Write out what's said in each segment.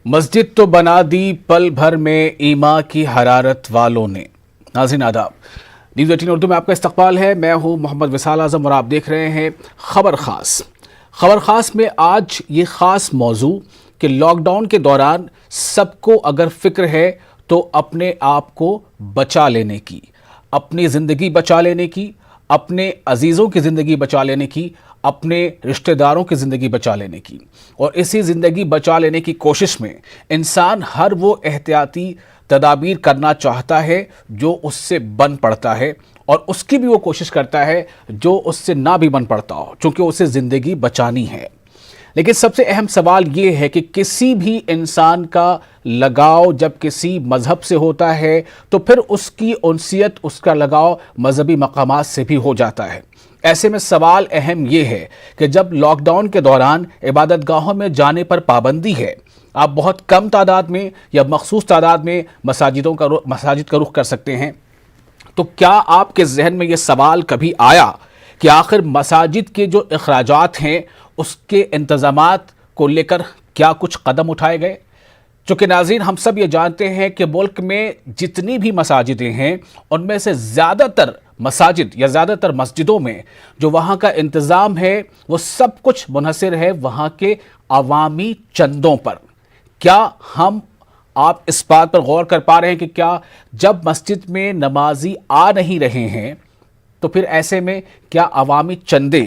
मस्जिद तो बना दी पल भर में ईमा की हरारत वालों ने। नाज़रीन आदाब, न्यूज़ 18 उर्दू में आपका इस्तकबाल है। मैं हूं मोहम्मद विसाल आज़म और आप देख रहे हैं खबर ख़ास। खबर ख़ास में आज ये ख़ास मौजू कि लॉकडाउन के दौरान सबको अगर फ़िक्र है तो अपने आप को बचा लेने की, अपनी ज़िंदगी बचा लेने की, अपने अजीज़ों की ज़िंदगी बचा लेने की, अपने रिश्तेदारों की ज़िंदगी बचा लेने की। और इसी ज़िंदगी बचा लेने की कोशिश में इंसान हर वो एहतियाती तदाबीर करना चाहता है जो उससे बन पड़ता है, और उसकी भी वो कोशिश करता है जो उससे ना भी बन पड़ता हो, क्योंकि उसे ज़िंदगी बचानी है। लेकिन सबसे अहम सवाल ये है कि किसी भी इंसान का लगाव जब किसी मज़हब से होता है तो फिर उसकी उनसियत, उसका लगाव मजहबी मकामात से भी हो जाता है। ऐसे में सवाल अहम ये है कि जब लॉकडाउन के दौरान इबादतगाहों में जाने पर पाबंदी है, आप बहुत कम तादाद में या मखसूस तादाद में मसाजिद का रुख कर सकते हैं, तो क्या आपके जहन में ये सवाल कभी आया कि आखिर मसाजिद के जो अखराजात हैं उसके इंतज़ामात को लेकर क्या कुछ कदम उठाए गए? चूँकि नाज़रीन, हम सब ये जानते हैं कि मुल्क में जितनी भी मसाजिदें हैं उनमें से ज़्यादातर मसाजिद या ज़्यादातर मस्जिदों में जो वहाँ का इंतज़ाम है वो सब कुछ मुनहसर है वहाँ के अवामी चंदों पर। क्या आप इस बात पर गौर कर पा रहे हैं कि क्या जब मस्जिद में नमाजी आ नहीं रहे हैं तो फिर ऐसे में क्या अवामी चंदे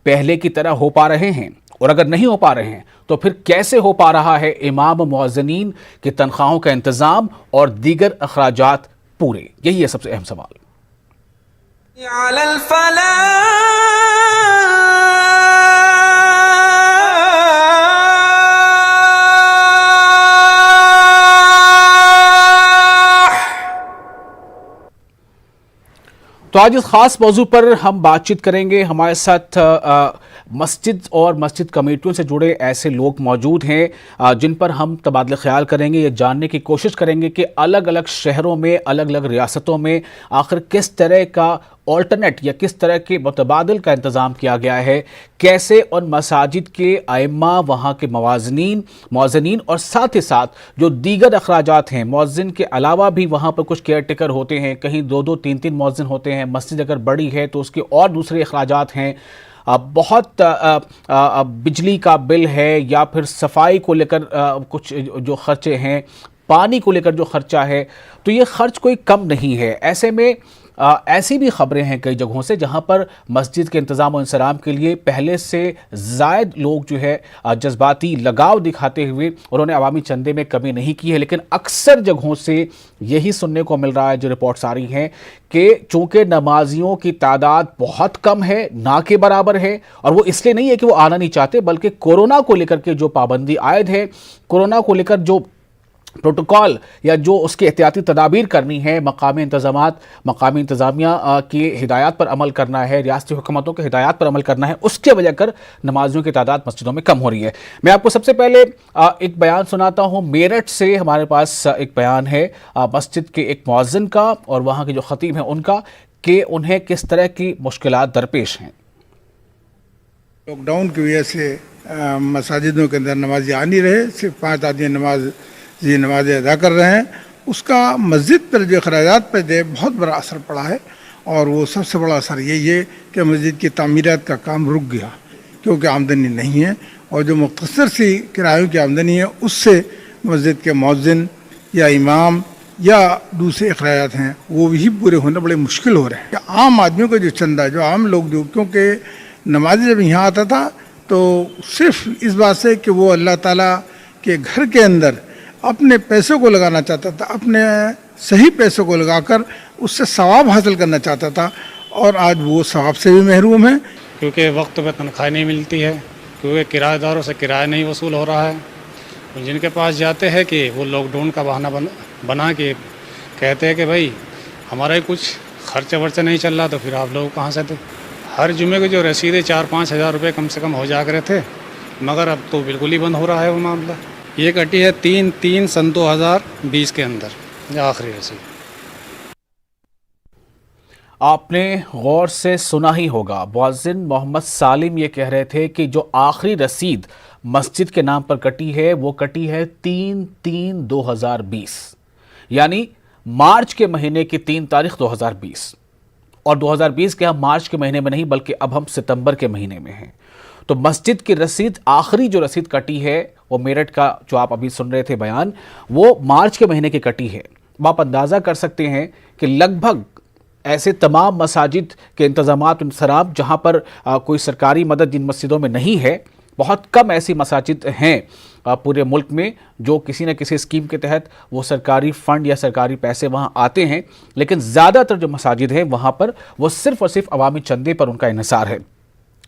पहले की तरह हो पा रहे हैं? और अगर नहीं हो पा रहे हैं तो फिर कैसे हो पा रहा है इमाम मुअज्जिनीन की तनख्वाहों का इंतज़ाम और दीगर अखराजात पूरे? यही है सबसे अहम सवाल। तो आज इस खास मौजू पर हम बातचीत करेंगे। हमारे साथ मस्जिद और मस्जिद कमेटियों से जुड़े ऐसे लोग मौजूद हैं जिन पर हम तबादला ख्याल करेंगे, ये जानने की कोशिश करेंगे कि अलग अलग शहरों में, अलग अलग रियासतों में आखिर किस तरह का ऑल्टरनेट या किस तरह के मुतबादिल का इंतज़ाम किया गया है, कैसे उन मसाजिद के आइम्मा, वहाँ के मुअज्जिनीन और साथ ही साथ जो दीगर अखराजात हैं, मुअज्जिन के अलावा भी वहाँ पर कुछ केयर टेकर होते हैं, कहीं दो दो तीन तीन मुअज्जिन होते हैं, मस्जिद अगर बड़ी है तो उसके और दूसरे अखराजात हैं, बहुत बिजली का बिल है या फिर सफाई को लेकर कुछ जो खर्चे हैं, पानी को लेकर जो खर्चा है, तो ये खर्च कोई कम नहीं है। ऐसे में ऐसी भी खबरें हैं कई जगहों से जहां पर मस्जिद के इंतज़ाम और इंसराम के लिए पहले से ज़ायद लोग जो है जज्बाती लगाव दिखाते हुए उन्होंने अवामी चंदे में कमी नहीं की है। लेकिन अक्सर जगहों से यही सुनने को मिल रहा है, जो रिपोर्ट्स आ रही हैं, कि चूँकि नमाजियों की तादाद बहुत कम है, ना के बराबर है, और वो इसलिए नहीं है कि वो आना नहीं चाहते, बल्कि कोरोना को लेकर के जो पाबंदी आयद है, कोरोना को लेकर जो प्रोटोकॉल या जो उसकी एहतियाती तदाबीर करनी है, मकामी इंतज़ामिया की हिदायत पर अमल करना है, रियासती हुकूमतों के हिदायत पर अमल करना है, उसके वजह कर नमाजियों की तादाद मस्जिदों में कम हो रही है। मैं आपको सबसे पहले एक बयान सुनाता हूँ। मेरठ से हमारे पास एक बयान है मस्जिद के एक मुअज्जिन का और वहाँ के जो खतीब हैं उनका, कि उन्हें किस तरह की मुश्किलात दरपेश हैं। लॉकडाउन की वजह से मसाजिदों के अंदर नमाजी आ नहीं रहे, सिर्फ 5 आदमी नमाज़ें अदा कर रहे हैं। उसका मस्जिद पर जो अखराजात पर जो बहुत बड़ा असर पड़ा है, और वो सबसे बड़ा असर यही है कि मस्जिद की तामीरात का काम रुक गया, क्योंकि आमदनी नहीं है, और जो मुख्तसर सी किरायों की आमदनी है उससे मस्जिद के मुअज्जिन या इमाम या दूसरे अखराजात हैं वो भी पूरे होना बड़े मुश्किल हो रहे हैं। आम आदमियों का जो चंदा, जो आम लोग, जो क्योंकि नमाजी जब यहाँ आता था तो सिर्फ इस बात से कि वो अल्लाह ताला के घर के अंदर अपने पैसों को लगाना चाहता था, अपने सही पैसों को लगाकर उससे सवाब हासिल करना चाहता था, और आज वो सवाब से भी महरूम है, क्योंकि वक्त पे तनख्वाह नहीं मिलती है, क्योंकि किराएदारों से किराया नहीं वसूल हो रहा है। जिनके पास जाते हैं कि वो लॉकडाउन का बहाना बना के कहते हैं कि भाई हमारा ही कुछ खर्चा वर्चा नहीं चल रहा, तो फिर आप लोग कहाँ से थे। हर जुमे की जो रसीदें 4-5 हज़ार रुपये कम से कम हो जा करे थे, मगर अब तो बिल्कुल ही बंद हो रहा है वो मामला। ये कटी है 3 सन 2020 के अंदर आखिरी रसीद। आपने गौर से सुना ही होगा, मुअज्जिन मोहम्मद सालिम ये कह रहे थे कि जो आखिरी रसीद मस्जिद के नाम पर कटी है वो कटी है 3/3/2020, यानी मार्च के महीने की 3 तारीख 2020। और 2020 के हम मार्च के महीने में नहीं बल्कि अब हम सितंबर के महीने में हैं। तो मस्जिद की रसीद, आखिरी जो रसीद कटी है वो मेरठ का जो आप अभी सुन रहे थे बयान, वो मार्च के महीने की कटी है। आप अंदाज़ा कर सकते हैं कि लगभग ऐसे तमाम मसाजिद के इंतज़ामात इंसराब जहाँ पर कोई सरकारी मदद जिन मस्जिदों में नहीं है, बहुत कम ऐसी मसाजिद हैं पूरे मुल्क में जो किसी न किसी स्कीम के तहत वो सरकारी फ़ंड या सरकारी पैसे वहाँ आते हैं, लेकिन ज़्यादातर जो मसाजिद हैं वहाँ पर वो सिर्फ़ और सिर्फ अवामी चंदे पर उनका इन्हिसार है।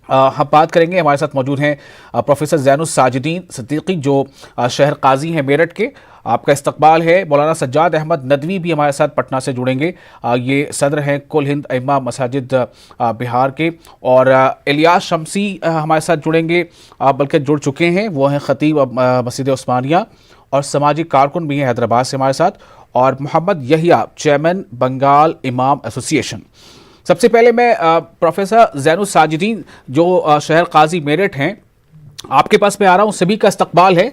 हम बात करेंगे, हमारे साथ मौजूद हैं प्रोफेसर ज़ैनुस साजिदीन सिद्दीकी जो शहर काजी हैं मेरठ के। आपका इस्तकबाल है। मौलाना सज्जाद अहमद नदवी भी हमारे साथ पटना से जुड़ेंगे, ये सदर हैं कुल हिंद इमाम मसाजिद बिहार के। और इलियास शमसी हमारे साथ जुड़ेंगे, बल्कि जुड़ चुके हैं, वो हैं खतीब मस्जिद उस्मानिया और समाजी कारकुन भी हैं हैदराबाद से हमारे साथ। और मोहम्मद यहिया, चेयरमैन बंगाल इमाम एसोसिएशन। सबसे पहले मैं प्रोफेसर ज़ैनुस साजिदीन जो शहर काजी मेरठ हैं, आपके पास मैं आ रहा हूँ, सभी का इस्तकबाल है।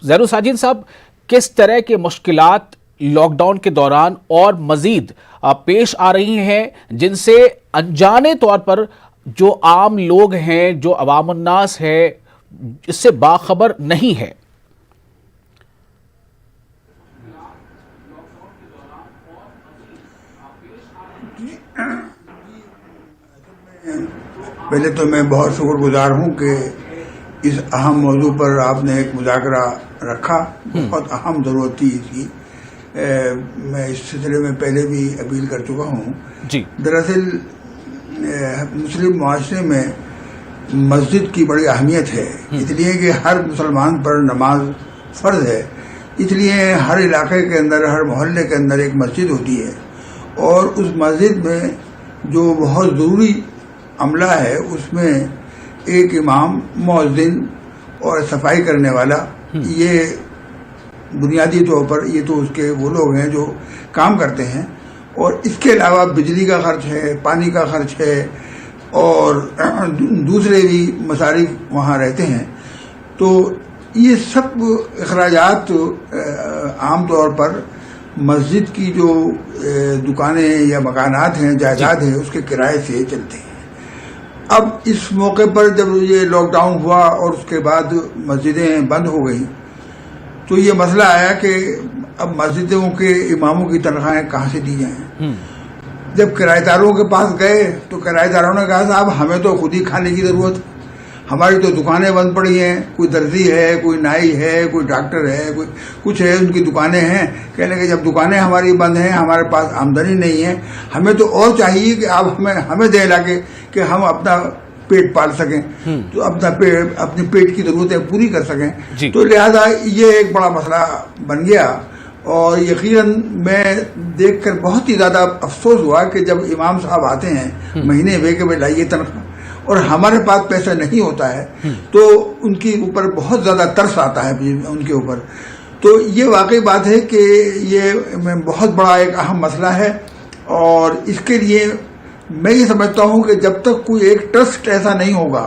ज़ैनुस साजिदीन साहब, किस तरह के मुश्किलात लॉकडाउन के दौरान और मज़ीद पेश आ रही हैं जिनसे अनजाने तौर पर जो आम लोग हैं, जो अवामुन्नास है, इससे बाखबर नहीं है? पहले तो मैं बहुत शुक्रगुजार हूँ कि इस अहम मौजू पर आपने एक मुज़ाकरा रखा। बहुत अहम ज़रूरत थी इसकी। मैं इस सिलसिले में पहले भी अपील कर चुका हूँ जी। दरअसल मुस्लिम मुआशरे में मस्जिद की बड़ी अहमियत है, इसलिए कि हर मुसलमान पर नमाज फ़र्ज है। इसलिए हर इलाके के अंदर, हर मोहल्ले के अंदर एक मस्जिद होती है और उस मस्जिद में जो बहुत ज़रूरी अमला है उसमें एक इमाम, मुअज्जिन और सफाई करने वाला, ये बुनियादी तौर पर ये तो उसके वो लोग हैं जो काम करते हैं। और इसके अलावा बिजली का खर्च है, पानी का खर्च है और दूसरे भी मसारिफ वहाँ रहते हैं। तो ये सब अखराजात आम तौर पर मस्जिद की जो दुकानें या मकानात हैं, जायदाद है, उसके किराए से चलते हैं। अब इस मौके पर जब ये लॉकडाउन हुआ और उसके बाद मस्जिदें बंद हो गई, तो ये मसला आया कि अब मस्जिदों के इमामों की तनख्वाहें कहाँ से दी जाएं। जब किराएदारों के पास गए तो किराएदारों ने कहा साहब हमें तो खुद ही खाने की ज़रूरत है, हमारी तो दुकानें बंद पड़ी हैं, कोई दर्जी है, कोई नाई है, कोई डॉक्टर है, कोई कुछ है, उनकी दुकानें हैं। कहने के जब दुकानें हमारी बंद हैं, हमारे पास आमदनी नहीं है, हमें तो और चाहिए कि आप हमें दे लाके कि हम अपना पेट पाल सकें, तो अपने पेट की ज़रूरतें पूरी कर सकें। तो लिहाजा ये एक बड़ा मसला बन गया। और यकीनन मैं देखकर बहुत ही ज़्यादा अफसोस हुआ कि जब इमाम साहब आते हैं महीने वे के लाइए तनख्वाह और हमारे पास पैसा नहीं होता है, तो उनके ऊपर बहुत ज़्यादा तरस आता है उनके ऊपर। तो ये वाकई बात है कि ये बहुत बड़ा एक अहम मसला है और इसके लिए मैं ये समझता हूँ कि जब तक कोई एक ट्रस्ट ऐसा नहीं होगा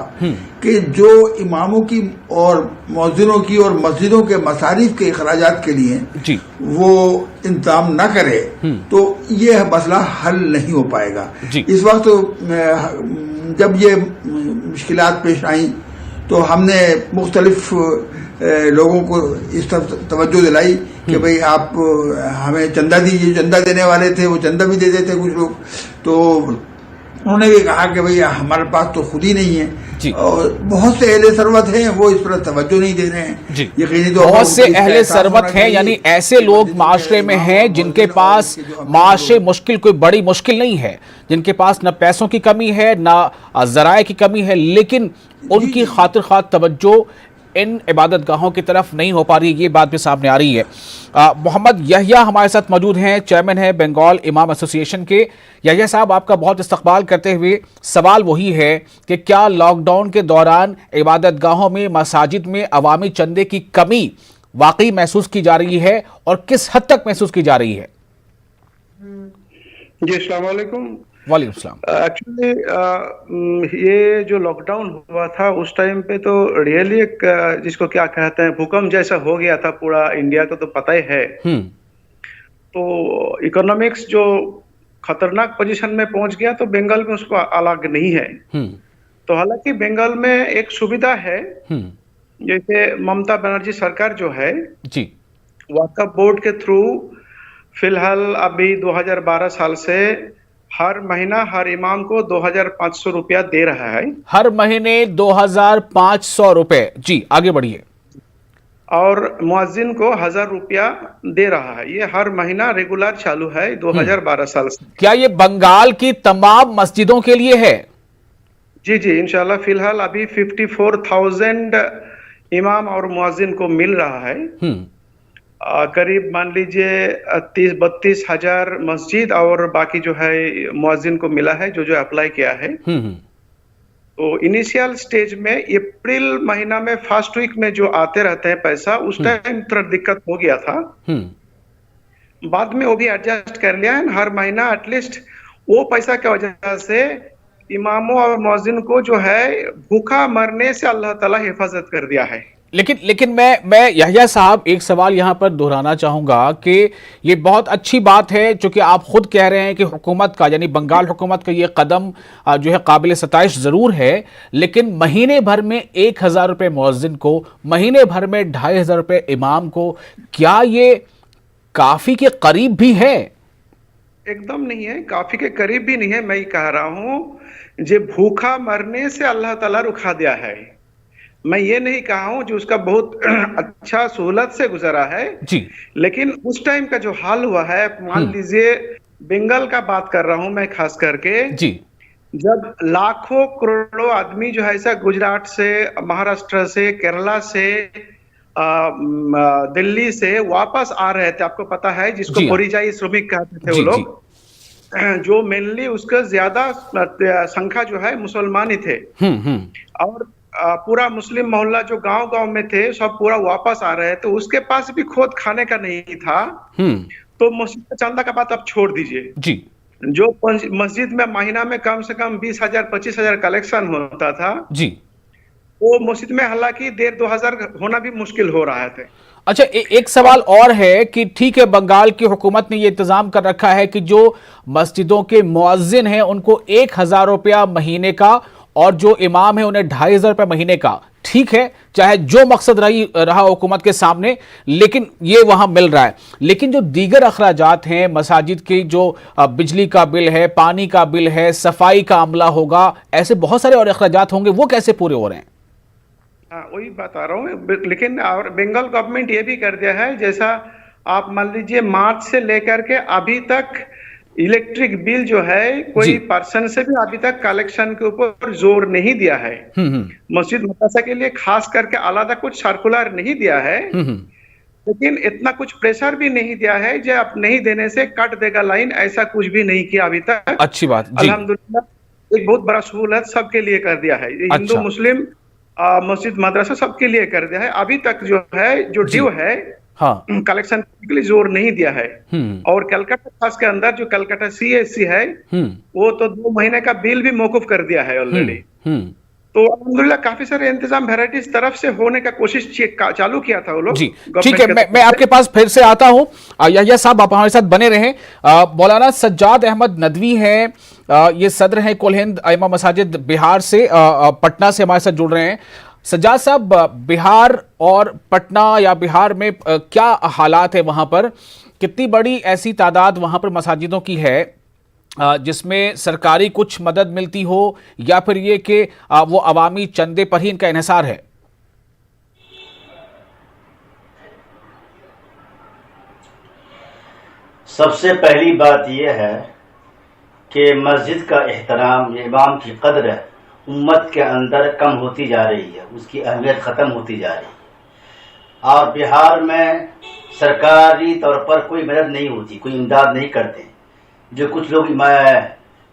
कि जो इमामों की और मुअज्जिनों की और मस्जिदों के मसारिफ के अखराजात के लिए वो इंतजाम न करे, तो ये मसला हल नहीं हो पाएगा। इस वक्त जब ये मुश्किलात पेश आई तो हमने मुख्तलिफ लोगों को इस तरफ तवज्जो दिलाई कि भाई आप हमें चंदा दीजिए। चंदा देने वाले थे वो चंदा भी दे देते कुछ लोग, तो उन्होंने भी कहा कि भाई हमारे पास तो खुद ही नहीं है। और बहुत से अहले सरवत हैं वो इस पर तवज्जो नहीं दे रहे हैं। यकीनी तो बहुत से अहले सरवत हैं, यानी ऐसे लोग माशरे में हैं जिनके पास माशे मुश्किल कोई बड़ी मुश्किल नहीं है, जिनके पास न पैसों की कमी है न ज़राए की कमी है, लेकिन उनकी खातिर खास तवज्जो इन इबादत गाहों की तरफ नहीं हो पा रही, ये बात भी सामने आ रही है। मोहम्मद यहिया हमारे साथ मौजूद हैं, चेयरमैन हैं बंगाल इमाम एसोसिएशन के। यहिया साहब, आपका बहुत इस्तकबाल करते हुए सवाल वही है कि क्या लॉकडाउन के दौरान इबादत गाहों में, मसाजिद में अवामी चंदे की कमी वाकई महसूस की जा रही है और किस हद तक महसूस की जा रही है? जी अस्सलाम वालेकुम। वालेकुम सलाम। एक्चुअली ये जो लॉकडाउन हुआ था उस टाइम पे तो रियली एक जिसको क्या कहते हैं भूकंप जैसा हो गया था, पूरा इंडिया को तो पता ही है। हम्म। तो इकोनॉमिक्स जो खतरनाक पोजीशन में पहुंच गया, तो बंगाल में उसको अलग नहीं है। हम्म। तो हालांकि बंगाल में एक सुविधा है, हम्म। जैसे ममता बनर्जी सरकार जो है जी। वक्फ बोर्ड के थ्रू फिलहाल अभी 2012 साल से हर महीना हर इमाम को 2,500 रुपया दे रहा है। हर महीने 2,500 रुपए। जी, आगे बढ़िए। और मुअज्जिन को 1,000 रुपया दे रहा है। ये हर महीना रेगुलर चालू है 2012 साल से। क्या ये बंगाल की तमाम मस्जिदों के लिए है? जी जी, इंशाल्लाह फिलहाल अभी 54,000 इमाम और मुअज्जिन को मिल रहा है। करीब मान लीजिए 30-32 हजार मस्जिद और बाकी जो है मुअज्जिन को मिला है, जो जो अप्लाई किया है। तो इनिशियल स्टेज में अप्रैल महीना में फर्स्ट वीक में जो आते रहते हैं पैसा, उस टाइम थोड़ा दिक्कत हो गया था। बाद में वो भी एडजस्ट कर लिया है। हर महीना एटलीस्ट वो पैसा की वजह से इमामों और मुअज्जिन को जो है भूखा मरने से अल्लाह ताला हिफाजत कर दिया है। लेकिन मैं यहया साहब एक सवाल यहाँ पर दोहराना चाहूँगा कि ये बहुत अच्छी बात है, चूँकि आप खुद कह रहे हैं कि हुकूमत का, यानी बंगाल हुकूमत का ये कदम जो है काबिल सताइश ज़रूर है, लेकिन महीने भर में 1,000 रुपये मुअज्जिन को, महीने भर में 2,500 रुपये इमाम को, क्या ये काफ़ी के करीब भी है? एकदम नहीं है, काफ़ी के करीब भी नहीं है। मैं ये कह रहा हूँ जो भूखा मरने से अल्लाह ताला रुका दिया है। मैं ये नहीं कहा हूं जो उसका बहुत अच्छा सहूलत से गुजरा है जी। लेकिन उस टाइम का जो हाल हुआ है, मान लीजिए बंगाल का बात कर रहा हूं मैं खास करके जी, जब लाखों करोड़ों आदमी जो है ऐसा गुजरात से, महाराष्ट्र से, केरला से, दिल्ली से वापस आ रहे थे, आपको पता है, जिसको परिजाई श्रमिक कहते थे वो लोग, जो मेनली उसका ज्यादा संख्या जो है मुसलमान ही थे। और पूरा मुस्लिम मोहल्ला जो गांव-गांव में थे सब पूरा वापस आ रहे थे। तो उसके पास भी खुद खाने का नहीं था। तो मस्जिद का चंदा का बात आप छोड़ दीजिए जी। जो मस्जिद में महीना में कम से कम 20,000 25,000 कलेक्शन होता था जी, वो मस्जिद में हालांकि 1,500 होना भी मुश्किल हो रहा है। अच्छा, एक सवाल और है कि ठीक है, बंगाल की हुकूमत ने ये इंतजाम कर रखा है कि जो मस्जिदों के मुअज्जिन हैं उनको 1,000 रुपया महीने का और जो इमाम है उन्हें 2,500 रुपये महीने का। ठीक है, चाहे जो मकसद रहा हुकूमत के सामने, लेकिन ये वहां मिल रहा है। लेकिन जो दीगर अखराजात हैं, मसाजिद की जो बिजली का बिल है, पानी का बिल है, सफाई का अमला होगा, ऐसे बहुत सारे और अखराजात होंगे, वो कैसे पूरे हो रहे हैं? वही बता रहा हूँ। लेकिन और बंगाल गवर्नमेंट ये भी कर दिया है, जैसा आप मान लीजिए मार्च से लेकर के अभी तक इलेक्ट्रिक बिल जो है कोई पर्सन से भी अभी तक कलेक्शन के ऊपर जोर नहीं दिया है। मस्जिद मदरसा के लिए खास करके अलग कुछ सर्कुलर नहीं दिया है, लेकिन इतना कुछ प्रेशर भी नहीं दिया है जो आप नहीं देने से कट देगा लाइन, ऐसा कुछ भी नहीं किया अभी तक। अच्छी बात, अल्हम्दुलिल्लाह एक बहुत बड़ा सहूलत सबके लिए कर दिया है। हिंदू मुस्लिम मस्जिद मदरसा सबके लिए कर दिया है। अभी तक जो है जो ड्यू है कलेक्शन के लिए जोर नहीं दिया है। और कलकत्ता खास के अंदर जो कलकत्ता CSC है वो तो 2 महीने का बिल भी मौकूफ कर दिया है ऑलरेडी। तो अल्हम्दुलिल्लाह काफी सारे इंतजाम वेराइटीज तरफ से होने का कोशिश चालू किया था वो लोग। जी ठीक है, मैं आपके पास फिर से आता हूं। यहया साहब आप हमारे साथ बने रहें। मौलाना सज्जाद अहमद नदवी हैं, ये सदर हैं कुल हिंद अइम्मा मसाजिद बिहार से, पटना से हमारे साथ जुड़ रहे हैं। सज्जाद साहब, बिहार और पटना या बिहार में क्या हालात है, वहाँ पर कितनी बड़ी ऐसी तादाद वहाँ पर मसाजिदों की है जिसमें सरकारी कुछ मदद मिलती हो, या फिर ये कि वो अवामी चंदे पर ही इनका इन्हिसार है? सबसे पहली बात यह है कि मस्जिद का एहतराम, इमाम की कदर उम्मत के अंदर कम होती जा रही है, उसकी अहमियत ख़त्म होती जा रही है। और बिहार में सरकारी तौर पर कोई मदद नहीं होती, कोई इमदाद नहीं करते। जो कुछ लोग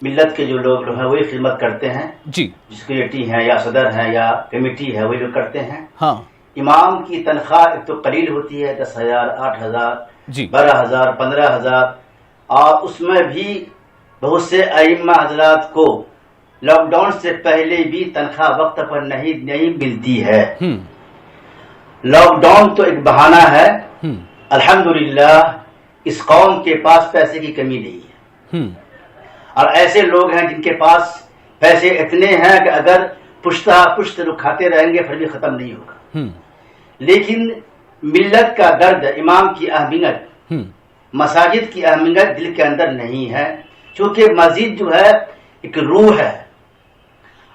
मिल्लत के जो लोग हैं वही खिदमत करते हैं जी, सिक्योरिटी हैं या सदर हैं या कमेटी है, वही लोग करते हैं। हाँ। इमाम की तनख्वाह एक तो कलील होती है, 10,000, 8,000, 12,000, 15,000, और उसमें भी बहुत से अइम्मा हजरात को लॉकडाउन से पहले भी तनख्वाह वक्त पर नहीं मिलती है। लॉकडाउन तो एक बहाना है। अल्हम्दुलिल्लाह इस कौम के पास पैसे की कमी नहीं है, और ऐसे लोग हैं जिनके पास पैसे इतने हैं कि अगर पुश्त लोग खाते रहेंगे फिर भी खत्म नहीं होगा। लेकिन मिल्लत का दर्द, इमाम की अहमियत, मसाजिद की अहमियत दिल के अंदर नहीं है, क्योंकि मस्जिद जो है एक रूह है,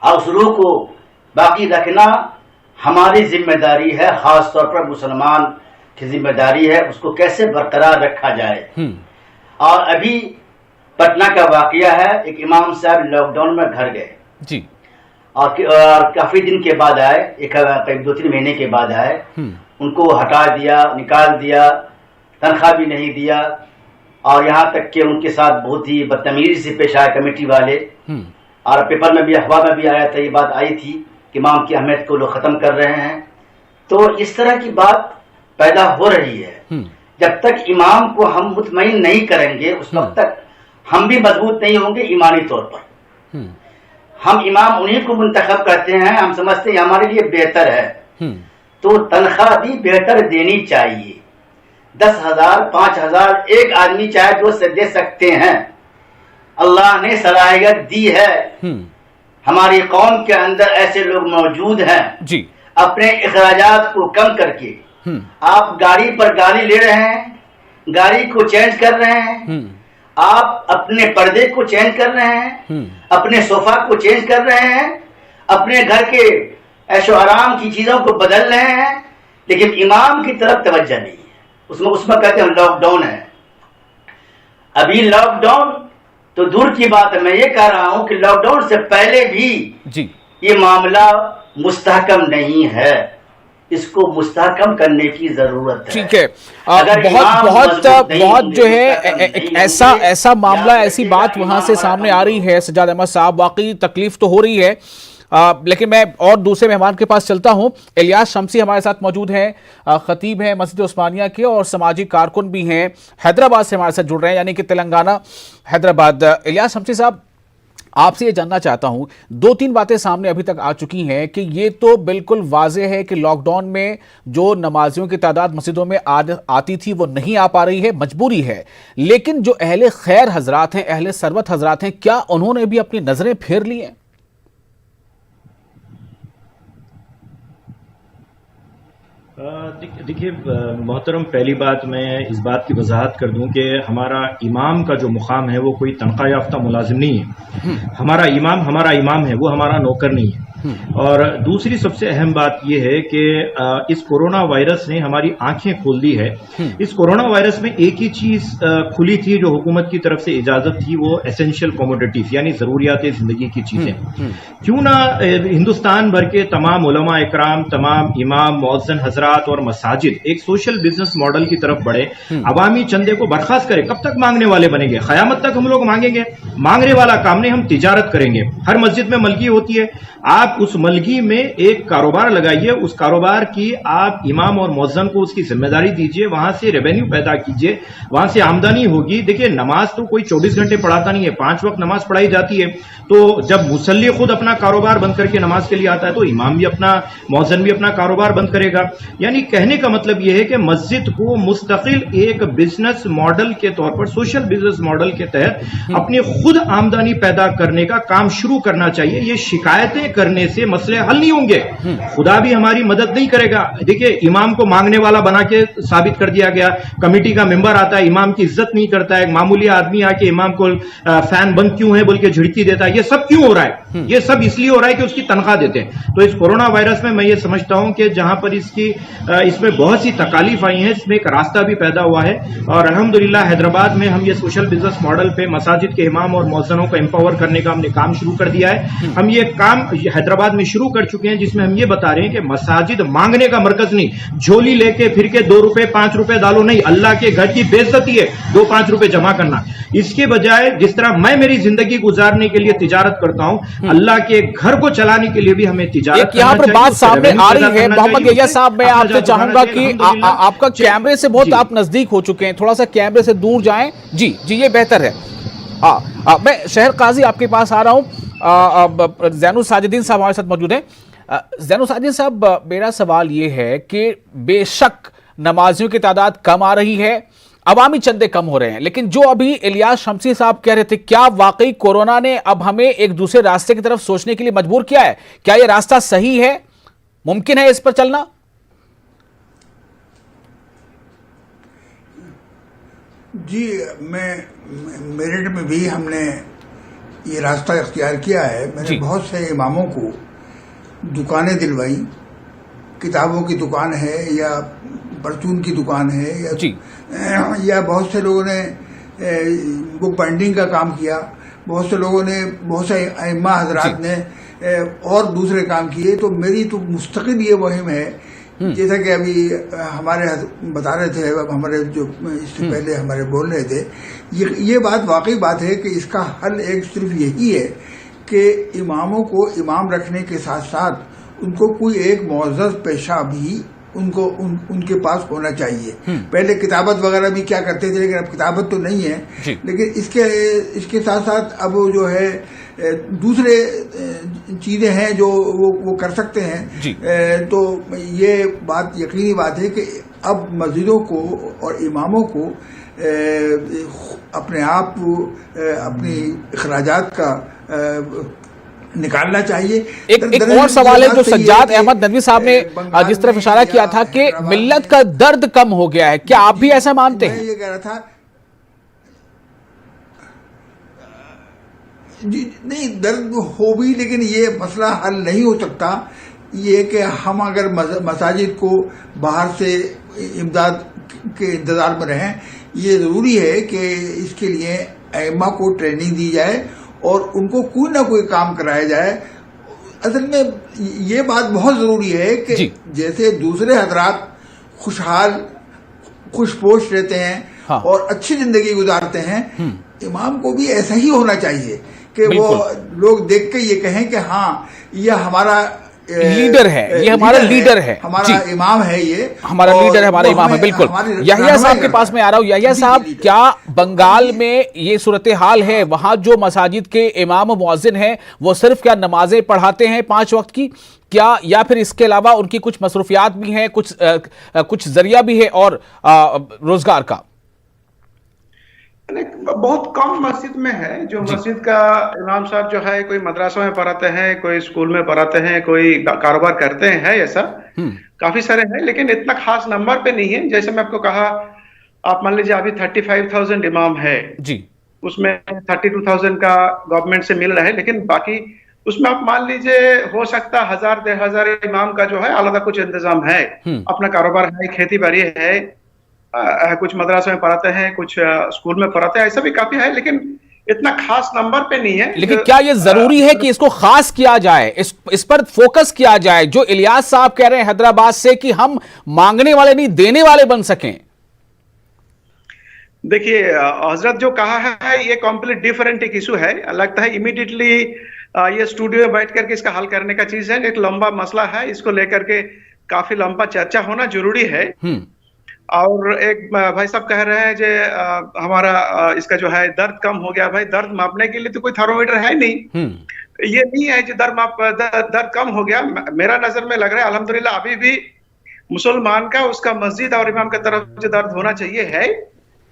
और उस रूह को बाकी रखना हमारी जिम्मेदारी है, खास तौर पर मुसलमान की जिम्मेदारी है, उसको कैसे बरकरार रखा जाए। और अभी पटना का वाकया है, एक इमाम साहब लॉकडाउन में घर गए जी, और काफी दिन के बाद आए, करीब 2-3 महीने के बाद आए, उनको हटा दिया, निकाल दिया, तनख्वाह भी नहीं दिया, और यहाँ तक कि उनके साथ बहुत ही बदतमीजी से पेश आए कमेटी वाले। और पेपर में भी, अखबार में भी आया था, ये बात आई थी कि इमाम की अहमियत को लोग खत्म कर रहे हैं। तो इस तरह की बात पैदा हो रही है। जब तक इमाम को हम मुतमईन नहीं करेंगे उस वक्त तक हम भी मजबूत नहीं होंगे ईमानी तौर पर। हम इमाम उन्हीं को मुंतखब करते हैं, हम समझते हैं हमारे लिए बेहतर है, तो तनख्वाह भी बेहतर देनी चाहिए। 10,000, 5,000 एक आदमी चाहे जो दे सकते हैं, अल्लाह ने सलाहियत दी है। हमारी कौम के अंदर ऐसे लोग मौजूद हैं जी, अपने अखराजात को कम करके, आप गाड़ी पर गाड़ी ले रहे हैं, गाड़ी को चेंज कर रहे हैं, आप अपने पर्दे को चेंज कर रहे हैं, अपने सोफा को चेंज कर रहे हैं, अपने घर के ऐशो आराम की चीजों को बदल रहे हैं, लेकिन इमाम की तरफ तवज्जो नहीं है। उसमें कहते हैं लॉकडाउन है। अभी लॉकडाउन तो दूर की बात है, मैं ये कह रहा हूं कि लॉकडाउन से पहले भी जी ये मामला मुस्तहकम नहीं है, इसको मुस्तहकम करने की जरूरत है। ठीक है, अगर बहुत इमाम बहुत मजबूत नहीं बहुत होंगे, जो है मुस्तहकम नहीं ऐसा होंगे, ऐसा मामला, याद ऐसी रखिएगा, बात वहां से इमाम सामने हमारा आ रही है सज्जाद अहमद साहब, वाकई तकलीफ तो हो रही है। लेकिन मैं और दूसरे मेहमान के पास चलता हूं। इलियास शम्सी हमारे साथ मौजूद हैं, खतीब हैं मस्जिद उस्मानिया के और सामाजिक कारकुन भी हैं, हैदराबाद से हमारे साथ जुड़ रहे हैं, यानी कि तेलंगाना हैदराबाद। इलियास शम्सी साहब, आपसे ये जानना चाहता हूं, 2-3 बातें सामने अभी तक आ चुकी हैं कि ये तो बिल्कुल वाज़ेह है कि लॉकडाउन में जो नमाजियों की तादाद मस्जिदों में आती थी वो नहीं आ पा रही है, मजबूरी है। लेकिन जो अहले खैर हजरात हैं, अहले सरवत हजरात हैं, क्या उन्होंने भी अपनी नजरें फेर ली हैं? देखिए मोहतरम, पहली बात मैं इस बात की वजाहत कर दूं कि हमारा इमाम का जो मुकाम है वो कोई तनख्वाह याफ्ता मुलाजिम नहीं है। हमारा इमाम है, वो हमारा नौकर नहीं है। और दूसरी सबसे अहम बात यह है कि इस कोरोना वायरस ने हमारी आंखें खोल दी है। इस कोरोना वायरस में एक ही चीज खुली थी जो हुकूमत की तरफ से इजाजत थी, वो एसेंशियल कमोडिटीज यानी जरूरियात जिंदगी की चीजें। क्यों ना हिंदुस्तान भर के तमाम उलमा इकराम, तमाम इमाम, मुअज्जिन हजरात और मसाजिद एक सोशल बिजनेस मॉडल की तरफ बढ़े, अवामी चंदे को बर्खास्त करें। कब तक मांगने वाले बनेंगे? क़यामत तक हम लोग मांगेंगे? मांगने वाला काम नहीं, हम तिजारत करेंगे। हर मस्जिद में मलकी होती है, आप उस मलकी में एक कारोबार लगाइए, उस कारोबार की आप इमाम और मुअज्जिन को उसकी जिम्मेदारी दीजिए, वहां से रेवेन्यू पैदा कीजिए, वहां से आमदनी होगी। देखिए, नमाज तो कोई 24 घंटे पढ़ाता नहीं है, 5 वक्त नमाज पढ़ाई जाती है। तो जब मुसल्ली खुद अपना कारोबार बंद करके नमाज के लिए आता है तो इमाम भी अपना, मुअज्जिन भी अपना कारोबार बंद करेगा। यानी कहने का मतलब यह है कि मस्जिद को मुस्तकिल एक बिजनेस मॉडल के तौर पर, सोशल बिजनेस मॉडल के तहत अपनी खुद आमदनी पैदा करने का काम शुरू करना चाहिए। ये शिकायतें करने से मसले हल नहीं होंगे, खुदा भी हमारी मदद नहीं करेगा। देखिए, इमाम को मांगने वाला बना के साबित कर दिया गया। कमेटी का मेंबर आता है, इमाम की इज्जत नहीं करता है, मामूली आदमी आके इमाम को फैन बंद क्यों है बोल के झिड़की देता है। ये सब क्यों हो रहा है? ये सब इसलिए हो रहा है कि उसकी तनख्वाह देते हैं। तो इस कोरोना वायरस में मैं ये समझता हूं कि जहां पर इसमें बहुत सी तकालीफ आई हैं, इसमें एक रास्ता भी पैदा हुआ है। और अल्हम्दुलिल्लाह हैदराबाद में हम ये सोशल बिजनेस मॉडल पे मसाजिद के इमाम और मुअज्जिनों को एम्पावर करने का हमने काम शुरू कर दिया है। हम ये काम हैदराबाद में शुरू कर चुके हैं, जिसमें हम ये बता रहे हैं कि मसाजिद मांगने का मरकज नहीं, झोली लेके फिर के 2 रुपए 5 रुपए डालो नहीं। अल्लाह के घर की बेइज्जती है 2-5 रुपए जमा करना। इसके बजाय जिस तरह मैं मेरी जिंदगी गुजारने के लिए तिजारत करता हूं, अल्लाह के घर को चलाने के लिए भी हमें तिजारत यहाँ पर बात सामने आ रही है। मोहम्मद यहिया साहब, मैं आपसे चाहूंगा कि आपका कैमरे से बहुत आप नजदीक हो चुके हैं, थोड़ा सा कैमरे से दूर जाएं। जी, ये बेहतर है। मैं शहर काजी आपके पास आ रहा हूँ। ज़ैनुल साजिदीन साहब हमारे साथ मौजूद हैं। ज़ैनुल साजिदीन साहब, मेरा सवाल ये है कि बेशक नमाजियों की तादाद कम आ रही है, अवामी चंदे कम हो रहे हैं, लेकिन जो अभी इलियास शम्सी साहब कह रहे थे, क्या वाकई कोरोना ने अब हमें एक दूसरे रास्ते की तरफ सोचने के लिए मजबूर किया है? क्या ये रास्ता सही है? मुमकिन है इस पर चलना? जी, मेरठ में भी हमने ये रास्ता इख्तियार किया है। मैंने बहुत से इमामों को दुकानें दिलवाई, किताबों की दुकान है या परचून की दुकान है या बहुत से लोगों ने बुक बाइंडिंग का काम किया, बहुत से लोगों ने, बहुत से अइम्मा हजरात ने और दूसरे काम किए। तो मेरी तो मुस्तकिल ये मुहिम है, जैसा कि अभी हमारे बता रहे थे, हमारे जो इससे पहले हमारे बोल रहे थे, ये बात वाकई बात है कि इसका हल एक सिर्फ यही है कि इमामों को इमाम रखने के साथ साथ उनको कोई एक मुअज़्ज़ज़ पेशा भी उनके पास होना चाहिए। पहले किताबत वगैरह भी क्या करते थे, लेकिन अब किताबत तो नहीं है, लेकिन इसके साथ साथ अब जो है दूसरे चीजें हैं जो वो कर सकते हैं। तो ये बात यकीनी बात है कि अब मस्जिदों को और इमामों को अपने आप अपनी अखराजात का निकालना चाहिए। एक और सवाल है जो सज्जाद अहमद नदवी साहब ने जिस तरफ इशारा किया था कि मिल्लत का दर्द कम हो गया है, क्या आप भी ऐसा मानते हैं? मैं ये कह रहा था, नहीं, दर्द हो भी, लेकिन ये मसला हल नहीं हो सकता ये कि हम अगर मसाजिद को बाहर से इमदाद के इंतजार में रहें। ये ज़रूरी है कि इसके लिए अइम्मा को ट्रेनिंग दी जाए और उनको कोई ना कोई काम कराया जाए। असल में ये बात बहुत ज़रूरी है कि जैसे दूसरे हजरात खुशहाल खुशपोश रहते हैं और अच्छी ज़िंदगी गुजारते हैं, इमाम को भी ऐसा ही होना चाहिए कि वो लोग देख के ये कहें कि हाँ, ये हमारा लीडर है, ये हमारा लीडर है, हमारा इमाम है, ये हमारा लीडर है, हमारा इमाम है। बिल्कुल। यहिया साहब के पास में आ रहा हूँ। यहिया साहब, क्या बंगाल में ये सूरत हाल है? वहां जो मसाजिद के इमाम मुअज्जिन हैं वो सिर्फ क्या नमाजें पढ़ाते हैं 5 वक्त की, क्या, या फिर इसके अलावा उनकी कुछ मसरूफियात भी हैं, कुछ जरिया भी है और रोजगार का? बहुत कम मस्जिद में है जो मस्जिद का इमाम साहब जो है कोई मदरसा में पढ़ाते हैं, कोई स्कूल में पढ़ाते हैं, कोई कारोबार करते हैं, ऐसा काफी सारे हैं, लेकिन इतना खास नंबर पे नहीं है। जैसे मैं आपको कहा, आप मान लीजिए अभी 35,000 इमाम है जी, उसमें 32,000 का गवर्नमेंट से मिल रहा है, लेकिन बाकी उसमें आप मान लीजिए हो सकता 1,000-1,500 इमाम का जो है अलग कुछ इंतजाम है, अपना कारोबार है, खेती बाड़ी है, कुछ मदरसा में पढ़ाते हैं, कुछ स्कूल में पढ़ाते हैं, ऐसा भी काफी है, लेकिन इतना खास नंबर पे नहीं है। लेकिन क्या ये जरूरी है कि इसको खास किया जाए, इस पर फोकस किया जाए, जो इलियास साहब कह रहे हैं हैदराबाद से कि हम मांगने वाले नहीं देने वाले बन सकें? देखिए, हजरत जो कहा है ये कॉम्प्लीट डिफरेंट एक इशू है। लगता है इमीडिएटली ये स्टूडियो में बैठ करके इसका हल करने का चीज है, एक लंबा मसला है, इसको लेकर के काफी लंबा चर्चा होना जरूरी है। और एक भाई साहब कह रहे हैं जो हमारा इसका जो है दर्द कम हो गया। भाई, दर्द मापने के लिए तो कोई थर्मोमीटर है नहीं, ये नहीं है जो दर्द कम हो गया। मेरा नजर में लग रहा है अल्हम्दुलिल्लाह अभी भी मुसलमान का उसका मस्जिद और इमाम की तरफ जो दर्द होना चाहिए है।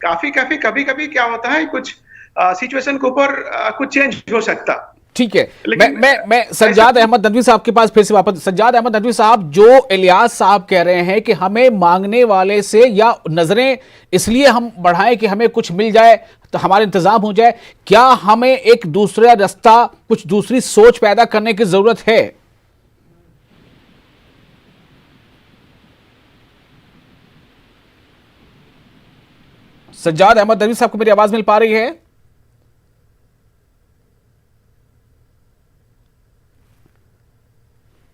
कभी कभी क्या होता है, कुछ सिचुएशन के ऊपर कुछ चेंज हो सकता। ठीक है, मैं सज्जाद अहमद नदवी साहब के पास फिर से वापस। सज्जाद अहमद नदवी साहब, जो इलियास साहब कह रहे हैं कि हमें मांगने वाले से या नजरें इसलिए हम बढ़ाएं कि हमें कुछ मिल जाए तो हमारा इंतजाम हो जाए, क्या हमें एक दूसरा रास्ता, कुछ दूसरी सोच पैदा करने की जरूरत है? सज्जाद अहमद नदवी साहब को मेरी आवाज मिल पा रही है?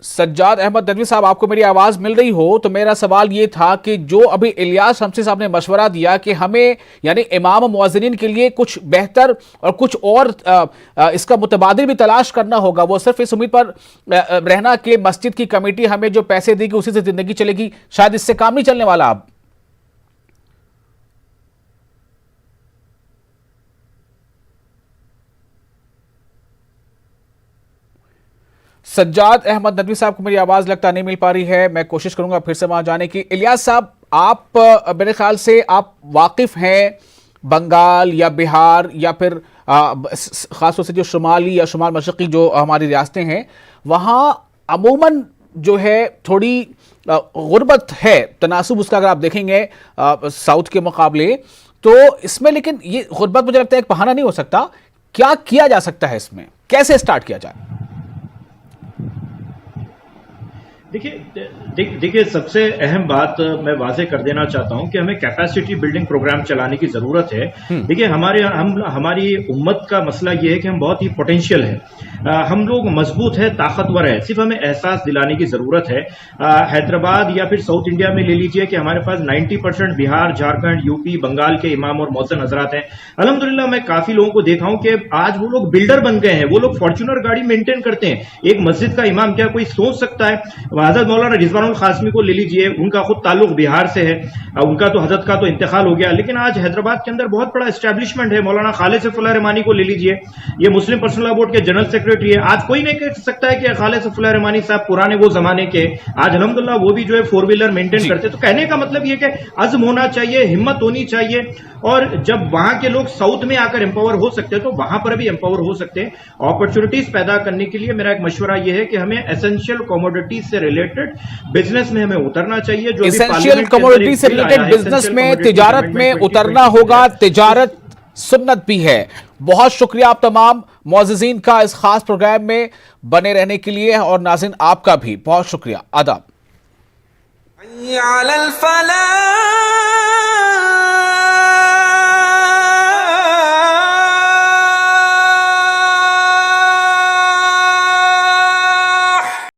सज्जाद अहमद नदवी साहब, आपको मेरी आवाज मिल रही हो तो मेरा सवाल यह था कि जो अभी इलियास शम्सी साहब ने मशवरा दिया कि हमें यानी इमाम मुअज्जिनीन के लिए कुछ बेहतर और कुछ और इसका मुतबादिल भी तलाश करना होगा, वो सिर्फ इस उम्मीद पर रहना कि मस्जिद की कमेटी हमें जो पैसे देगी उसी से जिंदगी चलेगी, शायद इससे काम नहीं चलने वाला। अब सज्जाद अहमद नदवी साहब को मेरी आवाज लगता नहीं मिल पा रही है, मैं कोशिश करूंगा फिर से वहां जाने की। इलियास साहब, आप मेरे ख्याल से आप वाकिफ हैं बंगाल या बिहार या फिर खासतौर से जो शुमाली या शुमाल मशरक़ी जो हमारी रियासतें हैं, वहाँ अमूमन जो है थोड़ी गुर्बत है, तनासुब उसका अगर आप देखेंगे साउथ के मुकाबले, तो इसमें लेकिन ये गुर्बत मुझे लगता है एक बहाना नहीं हो सकता। क्या किया जा सकता है इसमें, कैसे स्टार्ट किया जाए? देखिए सबसे अहम बात मैं वाजे कर देना चाहता हूं कि हमें कैपेसिटी बिल्डिंग प्रोग्राम चलाने की जरूरत है। देखिए हमारी उम्मत का मसला ये है कि हम बहुत ही पोटेंशियल है, हम लोग मजबूत है, ताकतवर है, सिर्फ हमें एहसास दिलाने की जरूरत है। हैदराबाद या फिर साउथ इंडिया में ले लीजिए कि हमारे पास 90% बिहार, झारखंड, यूपी, बंगाल के इमाम और मौज़िन हजरात हैं। अल्हम्दुलिल्लाह मैं काफी लोगों को देखा हूं कि आज वो लोग बिल्डर बन गए हैं, वो लोग फॉर्च्यूनर गाड़ी मेंटेन करते हैं। एक मस्जिद का इमाम क्या कोई सोच सकता है? हजरत मौलाना रिजवानुल कासमी को ले लीजिए, उनका खुद ताल्लुक बिहार से है, उनका तो हजरत का तो इंतकाल हो गया, लेकिन आज हैदराबाद के अंदर बहुत बड़ा एस्टेब्लिशमेंट है। मौलाना खालिद सैफुल्लाह रहमानी को ले लीजिए, ये मुस्लिम पर्सनल लॉ बोर्ड के जनरल सेक्रेटरी है। आज कोई नहीं कह सकता है कि खालिद सैफुल्लाह रहमानी साहब पुराने वो जमाने के, आज अल्हम्दुलिल्लाह वो भी जो है 4 व्हीलर मेंटेन करते। तो कहने का मतलब ये कि अज़्म होना चाहिए, हिम्मत होनी चाहिए, और जब वहां के लोग साउथ में आकर एम्पावर हो सकते हैं तो वहां पर भी एम्पावर हो सकते हैं। अपॉर्चुनिटीज पैदा करने के लिए मेरा एक मशवरा यह है कि हमें एसेंशियल कमोडिटीज से रिलेटेड बिजनेस में हमें उतरना चाहिए। जो एसेंशियल कमोडिटी से रिलेटेड बिजनेस में, तिजारत में उतरना होगा। तिजारत सुन्नत भी है। बहुत शुक्रिया आप तमाम मुअज़्ज़िज़ीन का इस खास प्रोग्राम में बने रहने के लिए, और नाज़रीन आपका भी बहुत शुक्रिया। आदाब।